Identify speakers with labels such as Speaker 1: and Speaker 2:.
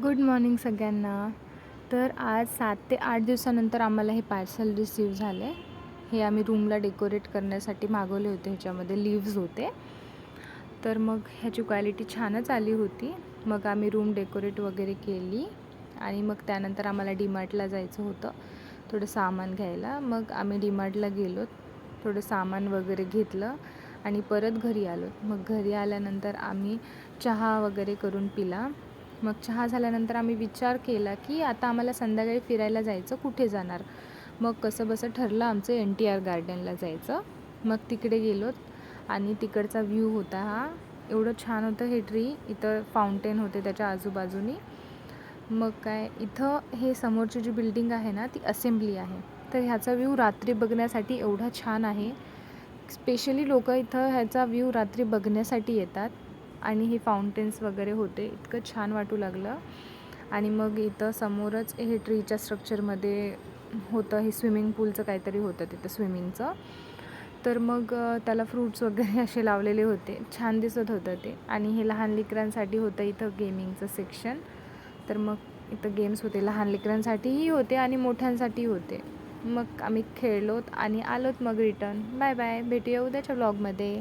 Speaker 1: Good morning सगळ्यांना. तर आज 7 ते 8 दिवसानंतर आम्हाला हे पार्सल रिसीव्ह झाले. हे आम्ही रूमला डेकोरेट करण्यासाठी मागवले होते. ह्याच्यामध्ये लीव्ज होते. तर मग ह्याची क्वालिटी छानच आली होती. मग आम्ही रूम डेकोरेट वगैरे केली आणि मग त्यानंतर आम्हाला डीमार्टला जायचं होतं थोडं सामान घ्यायला. मग आम्ही डीमार्टला गेलो, थोडं सामान वगैरे घेतलं आणि परत घरी आलो. मग घरी आल्यानंतर आम्ही चहा वगैरे करून पिला. मग चहा झाल्यानंतर आम्ही विचार केला की आता आम्हाला संध्याकाळी फिरायला जायचं, कुठे जाणार. मग कसंबसं ठरलं आमचं NTR गार्डनला जायचं. मग तिकडे गेलो आणि तिकडचा व्ह्यू होता हा. एवढं छान होतं हे ट्री. इथं फाउंटेन होते त्याच्या आजूबाजूनी. मग काय इथं हे समोरची जी बिल्डिंग आहे ना ती असेंब्ली आहे. तर ह्याचा व्ह्यू रात्री बघण्यासाठी एवढा छान आहे. स्पेशली लोक इथं ह्याचा व्ह्यू रात्री बघण्यासाठी येतात. आणि हे फाउंटेन्स वगैरे होते, इतकं छान वाटू लागलं. आणि मग इथं समोरच हे ट्रीच्या स्ट्रक्चरमध्ये होतं हे स्विमिंग पूलचं काहीतरी होतं तिथं स्विमिंगचं. तर मग त्याला फ्रूट्स वगैरे असे लावलेले होते, छान दिसत होतं ते. आणि हे लहान लेकरांसाठी होतं इथं गेमिंगचं सेक्शन. तर मग इथं गेम्स होते, लहान लेकरांसाठीही होते आणि मोठ्यांसाठीही होते. मग आम्ही खेळलोत आणि आलोत मग रिटर्न. बाय बाय, भेटूया उद्याच्या व्लॉगमध्ये.